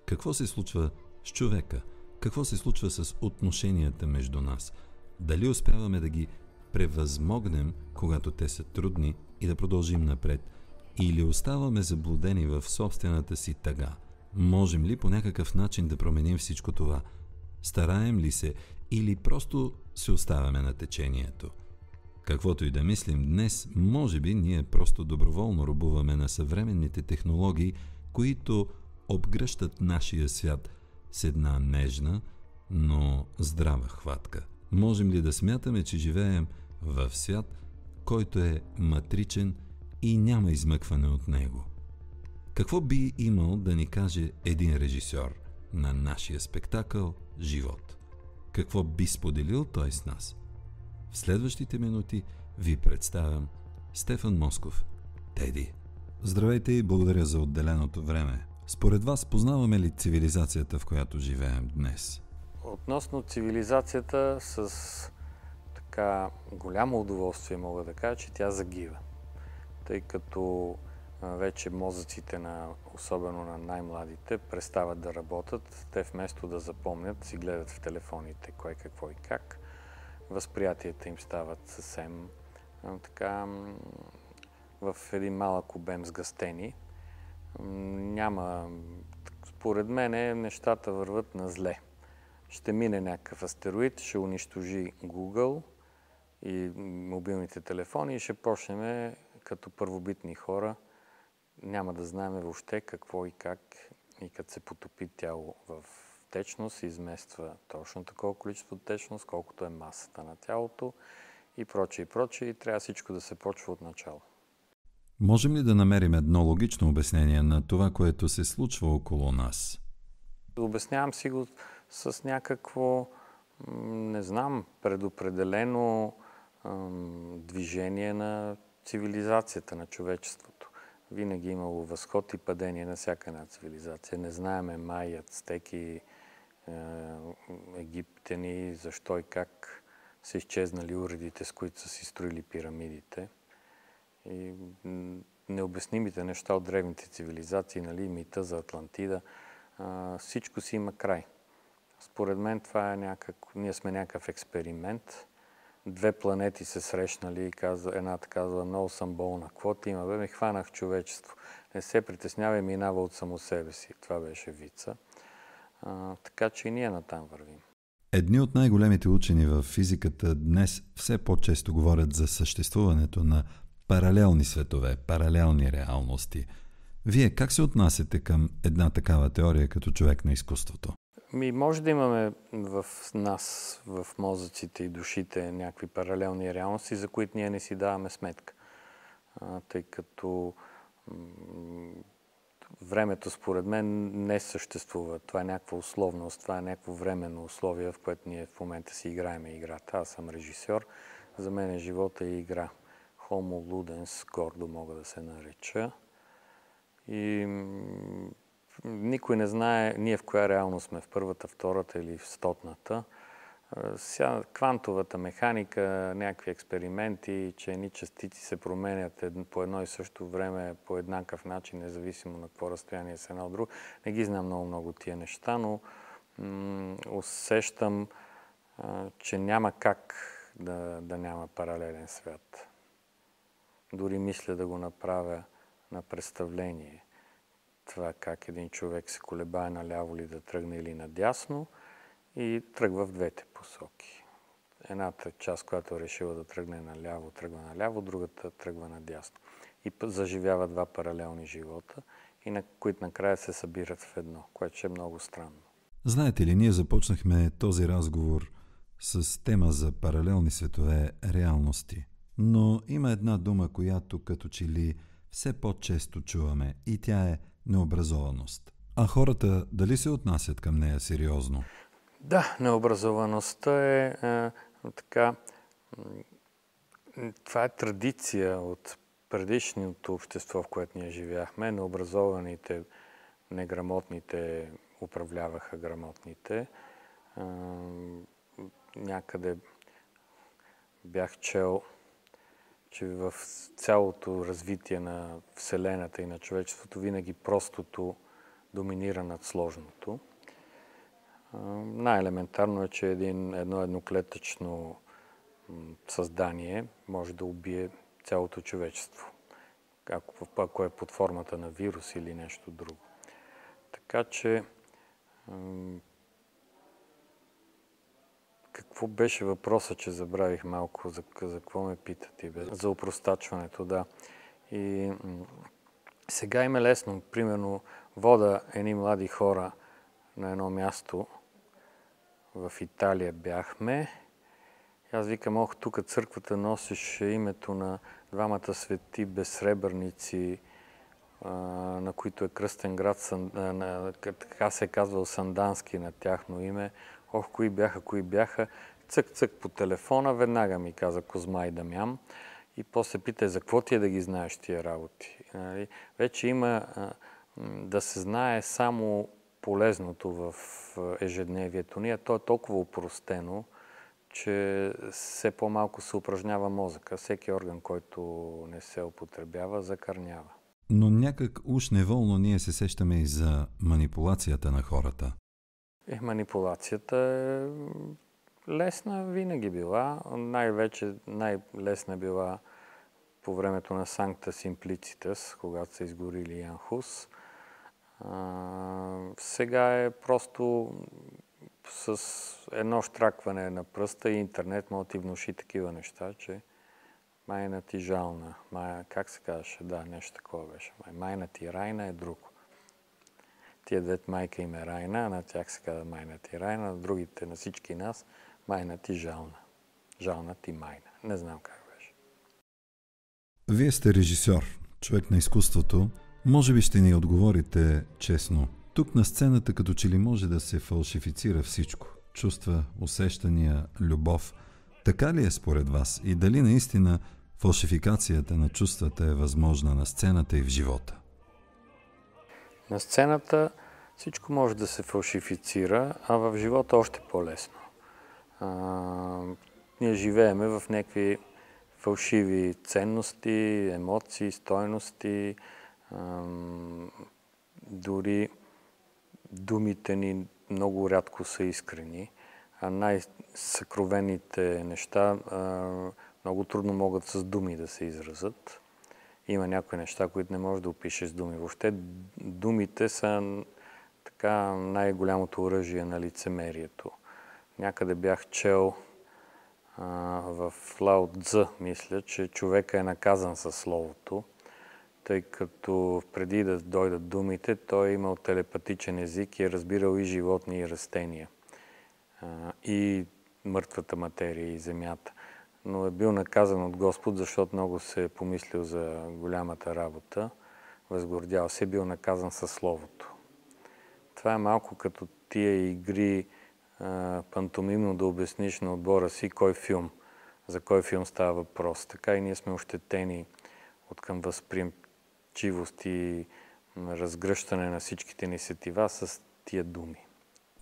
Какво се случва с човека? Какво се случва с отношенията между нас? Дали успяваме да ги превъзмогнем, когато те са трудни и да продължим напред? Или оставаме заблудени в собствената си тъга? Можем ли по някакъв начин да променим всичко това? Стараем ли се или просто се оставяме на течението? Каквото и да мислим днес, може би ние просто доброволно робуваме на съвременните технологии, които обгръщат нашия свят с една нежна, но здрава хватка. Можем ли да смятаме, че живеем в свят, който е матричен и няма измъкване от него? Какво би имал да ни каже един режисьор на нашия спектакъл «Живот»? Какво би споделил той с нас? В следващите минути ви представям Стефан Москов, Теди. Здравейте и благодаря за отделеното време. Според вас, познаваме ли цивилизацията, в която живеем днес? Относно цивилизацията, с така голямо удоволствие мога да кажа, че тя загива. Тъй като вече мозъците, особено на най-младите, престават да работят. Те вместо да запомнят, си гледат в телефоните кой какво и как. Възприятията им стават съвсем така в един малък обем сгъстени. Според мен нещата върват на зле. Ще мине някакъв астероид, ще унищожи Google и мобилните телефони и ще почнем като първобитни хора. Няма да знаем въобще какво и как, и като се потопи тяло в течност, измества точно такова количество течност, колкото е масата на тялото и прочее и прочее. И трябва всичко да се почва от начало. Можем ли да намерим едно логично обяснение на това, което се случва около нас? Обяснявам си го с някакво, не знам, предопределено движение на цивилизацията, на човечеството. Винаги имало възход и падение на всяка една цивилизация. Не знаеме майи, ацтеки, египтяни, защо и как са изчезнали уредите, с които са си строили пирамидите. И необяснимите неща от древните цивилизации, нали, мита за Атлантида, всичко си има край. Според мен това е ние сме някакъв експеримент. Две планети се срещнали и едната казва: много съм болна. Какво ти има? Бе, ме хванах човечество. Не се притеснявай, минава от само себе си. Това беше вица. Така че и ние натам вървим. Едни от най-големите учени в физиката днес все по-често говорят за съществуването на паралелни светове, паралелни реалности. Вие как се отнасяте към една такава теория като човек на изкуството? Може да имаме в нас, в мозъците и душите някакви паралелни реалности, за които ние не си даваме сметка. Тъй като времето, според мен, не съществува. Това е някаква условност, това е някакво временно условие, в което ние в момента си играем играта. Аз съм режисьор, за мен живота е игра. Homo ludens, гордо мога да се нареча. И никой не знае ние в коя реалност сме, в първата, втората или в стотната. Сега квантовата механика, някакви експерименти, че едни частици се променят по едно и също време по еднакъв начин, независимо на какво разстояние са едно от друго. Не ги знам много тия неща, но усещам, че няма как да няма паралелен свят. Дори мисля да го направя на представление. Това как един човек се колебае наляво ли да тръгне или надясно и тръгва в двете посоки. Едната част, която е решила да тръгне наляво, тръгва наляво, другата тръгва надясно. И заживява два паралелни живота, които накрая се събират в едно, което ще е много странно. Знаете ли, ние започнахме този разговор с тема за паралелни светове реалности. Но има една дума, която като че ли все по-често чуваме, и тя е необразованост. А хората дали се отнасят към нея сериозно? Да, необразоваността е така. Това е традиция от предишното общество, в което ние живяхме. Необразованите, неграмотните управляваха грамотните. Някъде бях чел, че в цялото развитие на Вселената и на човечеството винаги простото доминира над сложното. Най-елементарно е, че едно едноклетъчно създание може да убие цялото човечество, ако е под формата на вирус или нещо друго. Така че, какво беше въпросът, че забравих малко, за какво ме питате? За опростачването, да. И сега им е лесно. Примерно, вода едни млади хора на едно място, в Италия бяхме. Аз викам, тук църквата носеше името на двамата свети безсребърници, на които е кръстен град, така се е казвал Сандански на тяхно име. Кои бяха. Цък-цък по телефона, веднага ми каза Козма и Дамян. И после пита, за какво ти е да ги знаеш тия работи? Вече има да се знае само полезното в ежедневието ни, а то е толкова упростено, че все по-малко се упражнява мозъка. Всеки орган, който не се употребява, закърнява. Но някак уж неволно ние се сещаме и за манипулацията на хората. Манипулацията е лесна винаги била. Най-лесна е била по времето на Sancta Simplicitas, когато са изгорили Ян Хус. Сега е просто с едно щракване на пръста и интернет може да ти внуши такива неща, че майна ти жална. Как се казваше? Да, нещо такова беше. Майна ти Райна е друго. Тия дет майка им е Райна, на тях се казва майна ти Райна, на другите, на всички нас, майна ти жална. Жална ти майна. Не знам как беше. Вие сте режисьор, човек на изкуството. Може би ще ни отговорите честно. Тук на сцената като че ли може да се фалшифицира всичко. Чувства, усещания, любов. Така ли е според вас? И дали наистина фалшификацията на чувствата е възможна на сцената и в живота? На сцената всичко може да се фалшифицира, а в живота още по-лесно. Ние живееме в някакви фалшиви ценности, емоции, стойности, дори думите ни много рядко са искрени, а най-съкровените неща много трудно могат с думи да се изразят. Има някои неща, които не можеш да опишеш с думи. Въобще думите са така най-голямото оръжие на лицемерието. Някъде бях чел в Лао Цзъ, мисля, че човека е наказан със словото, тъй като преди да дойдат думите, той е имал телепатичен език и е разбирал и животни, и растения, и мъртвата материя, и земята. Но е бил наказан от Господ, защото много се е помислил за голямата работа, възгордял се, е бил наказан със словото. Това е малко като тия игри, пантомимно да обясниш на отбора си за кой филм става въпрос. Така и ние сме ощетени от към възприемчивост и разгръщане на всичките ни сетива с тия думи.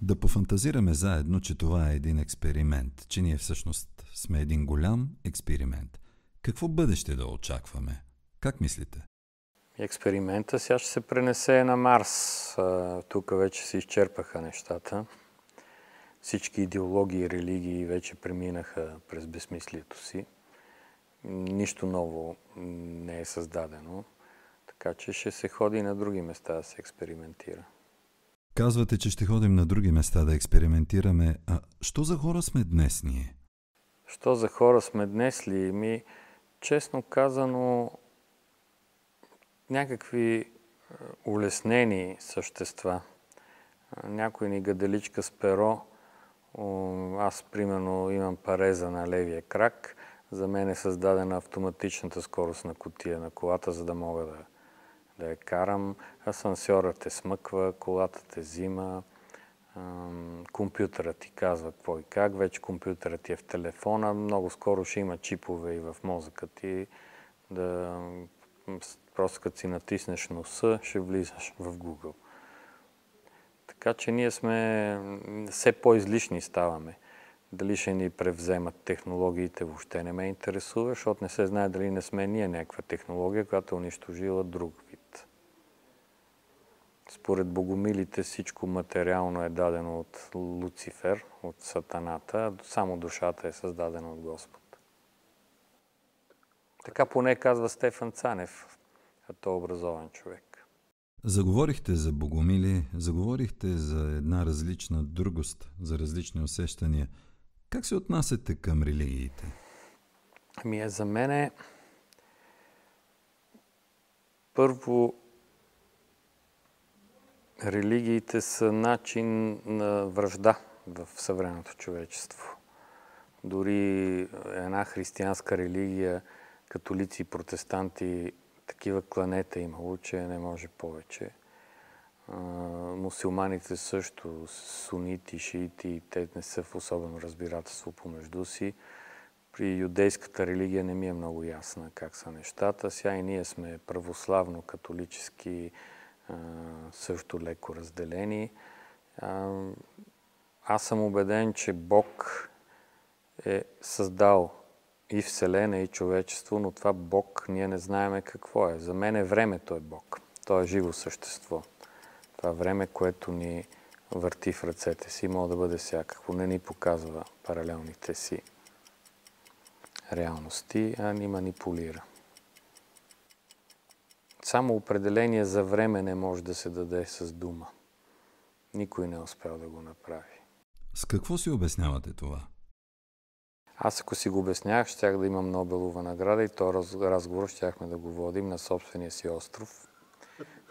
Да пофантазираме заедно, че това е един експеримент, че ние всъщност сме един голям експеримент. Какво бъдеще да очакваме? Как мислите? Експеримента сега ще се пренесе на Марс. Тук вече се изчерпаха нещата. Всички идеологии и религии вече преминаха през безсмислието си. Нищо ново не е създадено. Така че ще се ходи на други места да се експериментира. Казвате, че ще ходим на други места да експериментираме. А що за хора сме днес ние? Що за хора сме днес ли? Честно казано, някакви улеснени същества. Някой ни гаделичка с перо. Аз, примерно, имам пареза на левия крак. За мен е създадена автоматичната скоростна кутия на колата, за да мога да я карам. Асансьорът те смъква, колата те взима, компютърът ти казва какво и как. Вече компютърът ти е в телефона. Много скоро ще има чипове и в мозъка ти. Просто като си натиснеш носа, ще влизаш в Google. Така че ние сме все по-излишни ставаме. Дали ще ни превземат технологиите, въобще не ме интересува, защото не се знае дали не сме ние някаква технология, която е унищожила друг вид. Според богомилите всичко материално е дадено от Луцифер, от Сатаната, само душата е създадена от Господ. Така поне казва Стефан Цанев, а той е образован човек. Заговорихте за богомили, заговорихте за една различна другост, за различни усещания. Как се отнасяте към религиите? За мен първо религиите са начин на вражда в съвременното човечество. Дори една християнска религия, католици и протестанти, такива кланета имало, че не може повече. Мусулманите също, сунити, шиити, те не са в особено разбирателство помежду си. При юдейската религия не ми е много ясна как са нещата. Сега и ние сме православно-католически, също леко разделени. Аз съм убеден, че Бог е създал и Вселена, и човечество, но това Бог ние не знаеме какво е. За мен времето е Бог. То е живо същество. Това време, което ни върти в ръцете си, може да бъде всякакво. Не ни показва паралелните си реалности, а ни манипулира. Само определение за време не може да се даде с дума. Никой не е успял да го направи. С какво си обяснявате това? Аз ако си го обяснявах, щях да имам Нобелова награда и този разговор щяхме да го водим на собствения си остров.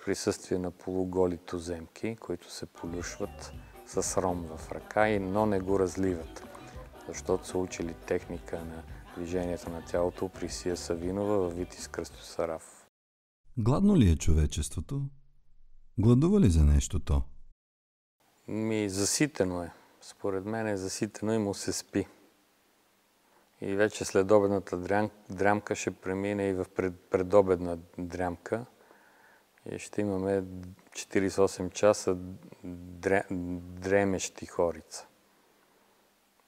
Присъствие на полуголи туземки, които се полюшват с ром в ръка, но не го разливат, защото са учили техника на движението на тялото при Сия Савинова във Витис Кръстосараф. Гладно ли е човечеството? Гладува ли за нещо то? Заситено е. Според мен е заситено и му се спи. И вече следобедната дрямка ще премине и в предобедна дрямка. И ще имаме 48 часа дремещи хорица.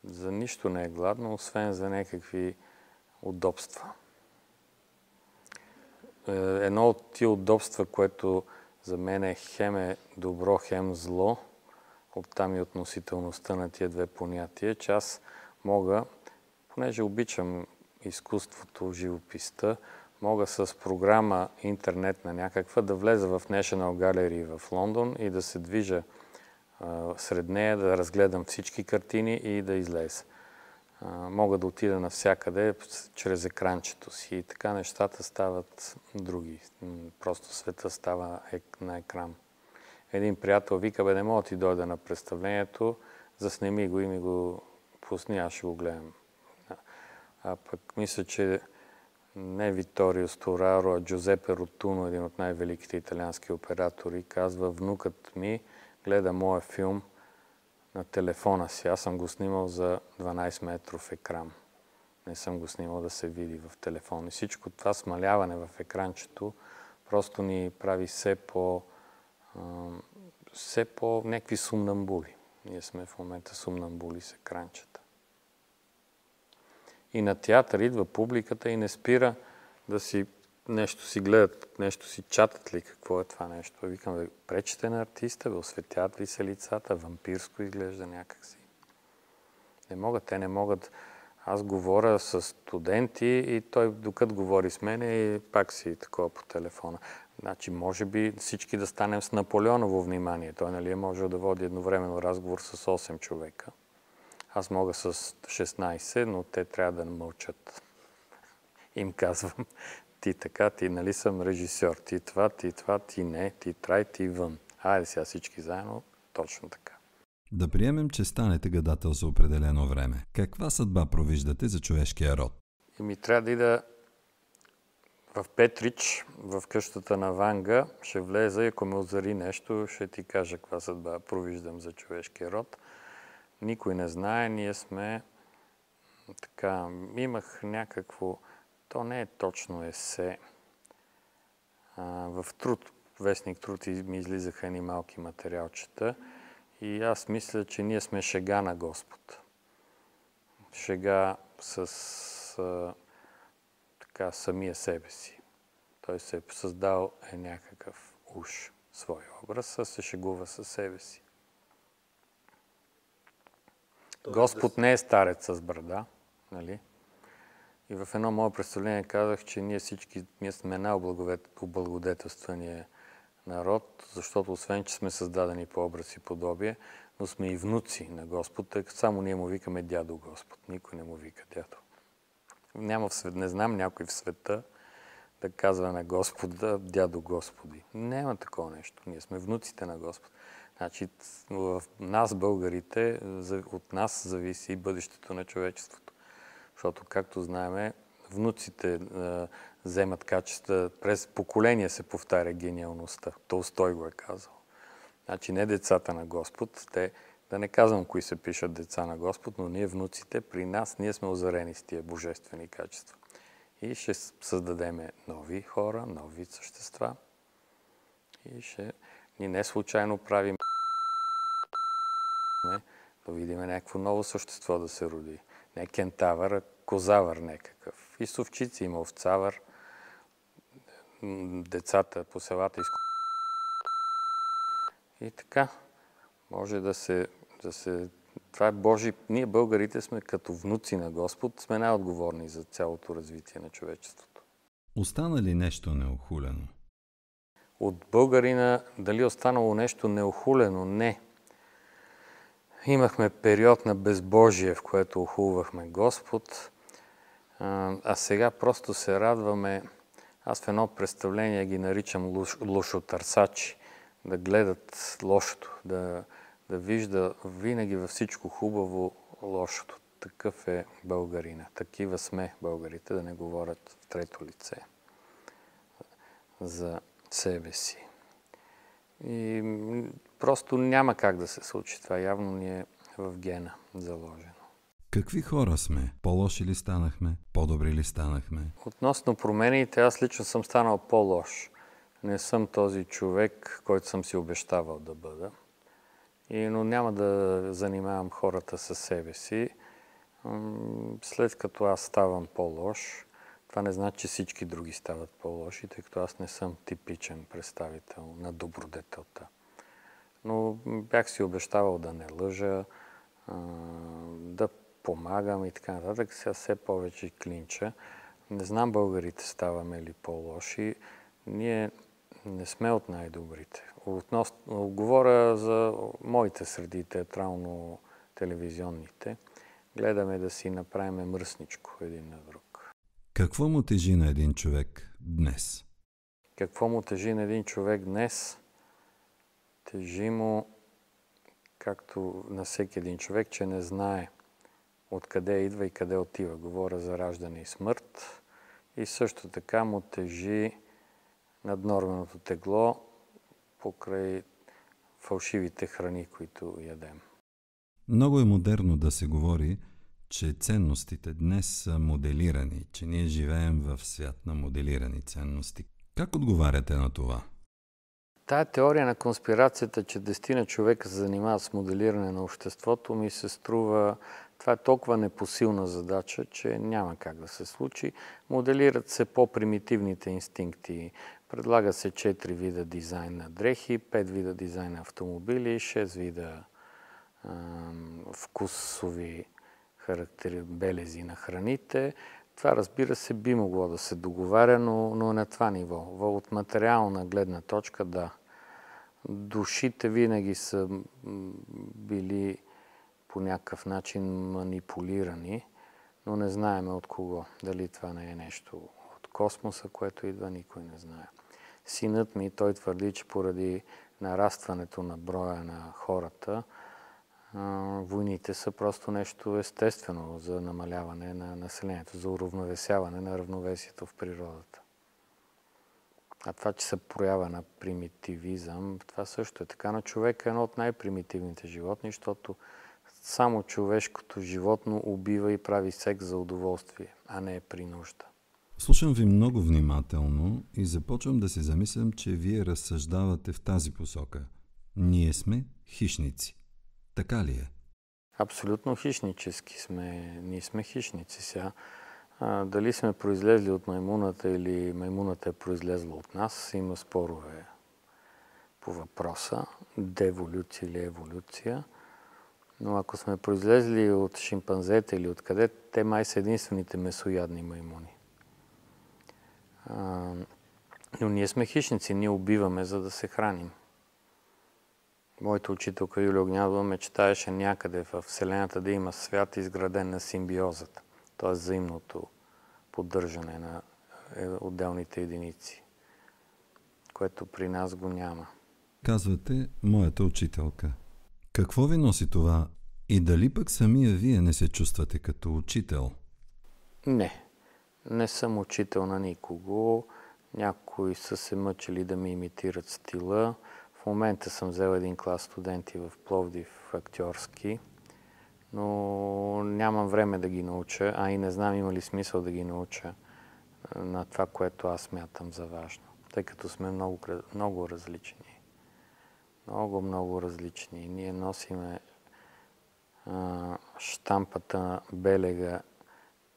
За нищо не е гладно, освен за някакви удобства. Едно от тия удобства, което за мен е хем е добро, хем зло, оттам и относителността на тия две понятия, че аз мога, понеже обичам изкуството, живописта, мога с програма интернетна някаква да влеза в National Gallery в Лондон и да се движа сред нея, да разгледам всички картини и да излеза. Мога да отида навсякъде чрез екранчето си и така нещата стават други. Просто света става на екран. Един приятел вика, не мога да ти дойда на представлението, заснеми го и ми го пусни, аз ще го гледам. А пък мисля, че не Виторио Стораро, а Джузепе Ротуно, един от най-великите италиански оператори, казва, внукът ми гледа моя филм на телефона си. Аз съм го снимал за 12 метров екран. Не съм го снимал да се види в телефон. И всичко това смаляване в екранчето просто ни прави все по някакви сумнамбули. Ние сме в момента сумнамбули с екранчета. И на театър идва публиката и не спира да си нещо си гледат, нещо си чатат ли, какво е това нещо. Викам, пречете на артиста, осветят ви се лицата, вампирско изглежда някакси. Не могат, те не могат. Аз говоря с студенти и той, докато говори с мене, и пак си такова по телефона. Значи, може би всички да станем с Наполеоново внимание. Той, нали, е можел да води едновременно разговор с 8 човека. Аз мога с 16, но те трябва да мълчат. Им казвам, ти така, ти нали съм режисьор, ти това, ти не, ти трай, ти вън. Хайде сега всички заедно, точно така. Да приемем, че станете гадател за определено време. Каква съдба провиждате за човешкия род? Трябва да ида в Петрич, в къщата на Ванга, ще влеза и ако ме озари нещо, ще ти кажа каква съдба провиждам за човешкия род. Никой не знае, ние сме така, имах някакво, то не е точно есе. В Труд, вестник Труд ми излизаха едни малки материалчета и аз мисля, че ние сме шега на Господ. Шега с така самия себе си. Той се е създал някакъв уж своя образ, а се шегува със себе си. Господ не е старец с брада, нали? И в едно мое представление казах, че ние сме най-облагодетелствания народ, защото освен, че сме създадени по образ и подобие, но сме и внуци на Господ, тъй като само ние му викаме дядо Господ. Никой не му вика дядо. Не знам някой в света да казва на Господа дядо Господи. Няма такова нещо. Ние сме внуците на Господ. Значи в нас, българите, от нас зависи и бъдещето на човечеството. Защото, както знаем, внуците вземат качества, през поколения се повтаря гениалността. Толстой го е казал. Значи не децата на Господ, да не казвам кои се пишат деца на Господ, но ние внуците, при нас, ние сме озарени с тия божествени качества. И ще създадеме нови хора, нови същества. И ние не случайно правим да видим някакво ново същество да се роди. Не кентавър, а козавър някакъв. И совчици има овцавър. Децата по селата и така. Може да се... Това е Божи... Ние българите сме като внуци на Господ, сме най-отговорни за цялото развитие на човечеството. Остана ли нещо неохулено? От българина дали останало нещо неохулено? Не. Имахме период на безбожие, в което охулвахме Господ, а сега просто се радваме. Аз в едно представление ги наричам лошотърсачи, да гледат лошото, да вижда винаги във всичко хубаво лошото. Такъв е българина. Такива сме българите, да не говорят в трето лице за себе си. И просто няма как да се случи това. Явно ни е в гена заложено. Какви хора сме? По-лоши ли станахме? По-добри ли станахме? Относно промените, аз лично съм станал по-лош. Не съм този човек, който съм си обещавал да бъда. Но няма да занимавам хората със себе си. След като аз ставам по-лош, това не значи, че всички други стават по-лоши, тъй като аз не съм типичен представител на добродетелта. Но бях си обещавал да не лъжа, да помагам и така нататък. Сега все повече клинча. Не знам българите ставаме ли по-лоши. Ние не сме от най-добрите. Говоря за моите среди, театрално-телевизионните. Гледаме да си направим мръсничко един на друг. Какво му тежи на един човек днес? Какво му тежи на един човек днес? Тежи му, както на всеки един човек, че не знае откъде идва и къде отива. Говоря за раждане и смърт. И също така му тежи наднорменото тегло покрай фалшивите храни, които ядем. Много е модерно да се говори, че ценностите днес са моделирани, че ние живеем в свят на моделирани ценности. Как отговаряте на това? Тая теория на конспирацията, че 10 човека се занимават с моделиране на обществото, ми се струва, това е толкова непосилна задача, че няма как да се случи. Моделират се по-примитивните инстинкти. Предлага се 4 вида дизайн на дрехи, 5 вида дизайн на автомобили, 6 вида вкусови белези на храните. Това, разбира се, би могло да се договаря, но на това ниво. От материална гледна точка, да. Душите винаги са били по някакъв начин манипулирани, но не знаеме от кого. Дали това не е нещо от космоса, което идва, никой не знае. Синът ми, той твърди, че поради нарастването на броя на хората, войните са просто нещо естествено за намаляване на населението, за уравновесяване на равновесието в природата. А това, че се проява на примитивизъм, това също е така. Но човек е едно от най-примитивните животни, защото само човешкото животно убива и прави секс за удоволствие, а не при нужда. Слушам ви много внимателно и започвам да се замислям, че вие разсъждавате в тази посока. Ние сме хищници. Така ли е? Абсолютно хищнически сме. Ние сме хищници сега. Дали сме произлезли от маймуната или маймуната е произлезла от нас, има спорове по въпроса, деволюция или еволюция. Но ако сме произлезли от шимпанзета или откъде, те май са единствените месоядни маймуни. Но ние сме хищници, ние убиваме, за да се храним. Моята учителка Юлия Огнядова мечтаеше някъде в Вселената да има свят, изграден на симбиозата, т.е. взаимното поддържане на отделните единици, което при нас го няма. Казвате моята учителка. Какво ви носи това и дали пък самия вие не се чувствате като учител? Не съм учител на никого. Някои са се мъчили да ми имитират стила. В момента съм взел един клас студенти в Пловдив актьорски, но нямам време да ги науча, а и не знам има ли смисъл да ги науча на това, което аз смятам за важно, тъй като сме много различни. Много различни. Ние носиме щампата белега,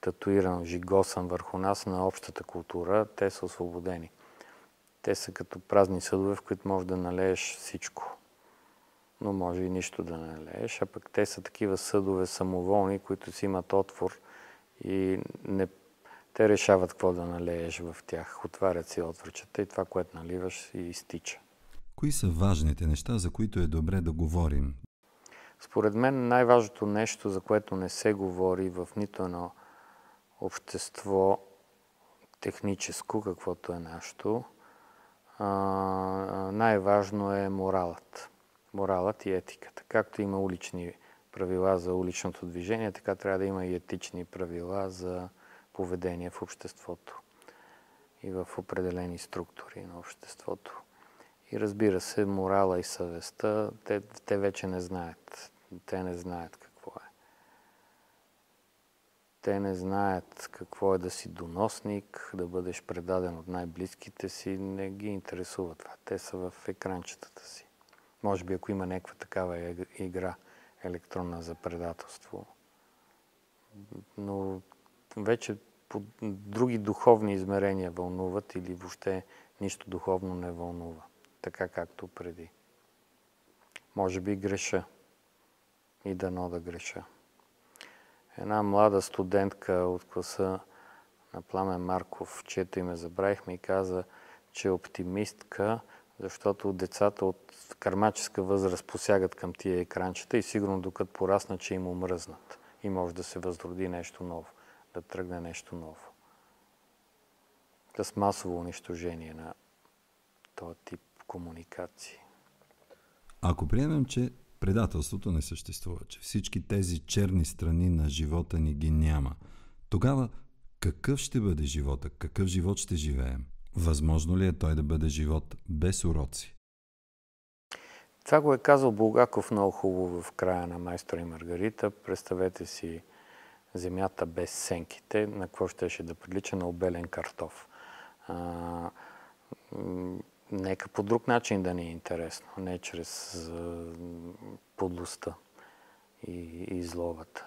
татуиран, жигосан върху нас на общата култура, те са освободени. Те са като празни съдове, в които можеш да налееш всичко, но може и нищо да налееш, а пък те са такива съдове самоволни, които си имат отвор и те решават какво да налееш в тях. Отварят си отвърчета и това, което наливаш, и изтича. Кои са важните неща, за които е добре да говорим? Според мен най-важното нещо, за което не се говори в нито едно общество техническо, каквото е нашето, най-важно е моралът. Моралът и етиката. Както има улични правила за уличното движение, така трябва да има и етични правила за поведение в обществото и в определени структури на обществото. И разбира се, морала и съвестта, те вече не знаят. Те не знаят какво е. Те не знаят какво е да си доносник, да бъдеш предаден от най-близките си. Не ги интересува това. Те са в екранчетата си. Може би, ако има някаква такава игра електронна за предателство. Но вече по други духовни измерения вълнуват или въобще нищо духовно не вълнува. Така както преди. Може би греша. И дано да греша. Една млада студентка от класа на Пламен Марков, чието име забравихме, и каза, че е оптимистка, защото децата от кармаческа възраст посягат към тия екранчета и сигурно докато пораснат, че им омръзнат. И може да се възроди нещо ново, да тръгне нещо ново. С масово унищожение на този тип комуникации. Ако приемем, че предателството не съществува, че всички тези черни страни на живота ни ги няма, тогава какъв ще бъде живота? Какъв живот ще живеем? Възможно ли е той да бъде живот без уроци? Това го е казал Булгаков много хубаво в края на Майстор и Маргарита. Представете си земята без сенките, на какво щеше да прилича? На обелен картоф. Нека по друг начин да ни е интересно, не чрез подлостта и злобата.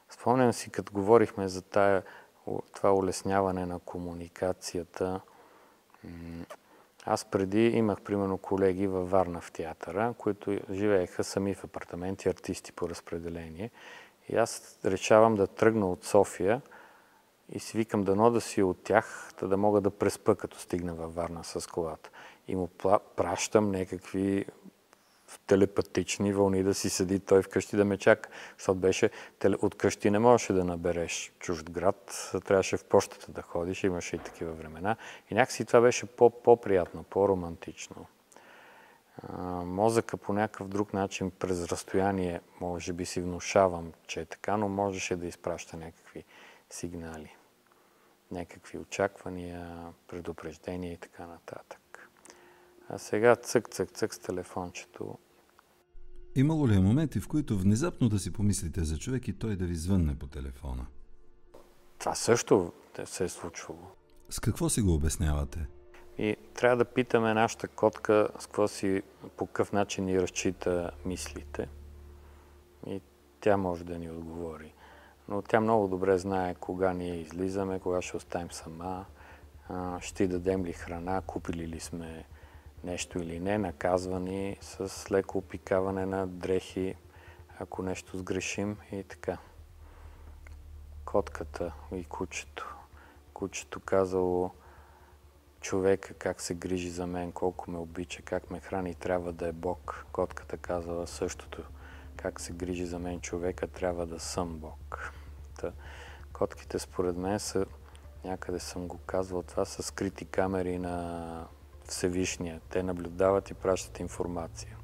Спомням си, като говорихме за това улесняване на комуникацията, аз преди имах, примерно, колеги във Варна в театъра, които живееха сами в апартаменти, артисти по разпределение. И аз решавам да тръгна от София и си викам дано да си от тях, да мога да преспа, като стигна във Варна с колата. И му пращам някакви телепатични вълни да си седи той вкъщи да ме чака. Защото беше, от къщи не можеше да набереш чужд град, трябваше в пощата да ходиш, имаше и такива времена. И някакси това беше по-приятно, по-романтично. Мозъка по някакъв друг начин през разстояние, може би си внушавам, че е така, но можеше да изпраща някакви сигнали, някакви очаквания, предупреждения и така нататък. А сега цък с телефончето. Имало ли е моменти, в които внезапно да си помислите за човек и той да ви звънне по телефона? Това също се е случвало. С какво си го обяснявате? И трябва да питаме нашата котка по какъв начин ни разчита мислите. И тя може да ни отговори. Но тя много добре знае кога ние излизаме, кога ще оставим сама, ще дадем ли храна, купили ли сме нещо или не, наказвани с леко опикаване на дрехи, ако нещо сгрешим и така. Котката и кучето. Кучето казало човека как се грижи за мен, колко ме обича, как ме храни, трябва да е Бог. Котката казала същото. Как се грижи за мен човека, трябва да съм Бог. Котките според мен са, някъде съм го казвал, това са скрити камери на Всевишния. Те наблюдават и пращат информация.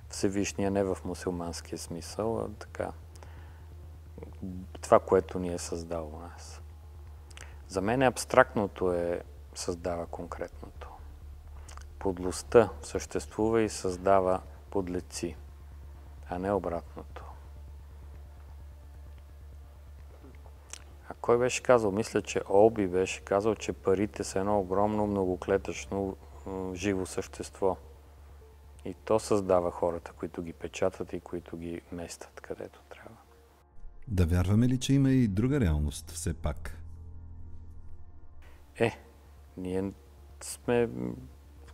Всевишния не в мусулманския смисъл, а така. Това, което ни е създало нас. За мен абстрактното създава конкретното. Подлостта съществува и създава подлеци, а не обратното. А кой беше казал? Мисля, че Олби беше казал, че парите са едно огромно многоклетъчно живо същество. И то създава хората, които ги печатат и които ги местят където трябва. Да вярваме ли, че има и друга реалност все пак? Ние сме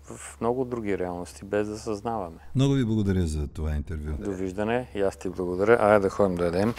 в много други реалности, без да съзнаваме. Много ви благодаря за това интервю. Довиждане. И аз ти благодаря. Айде да ходим да ядем.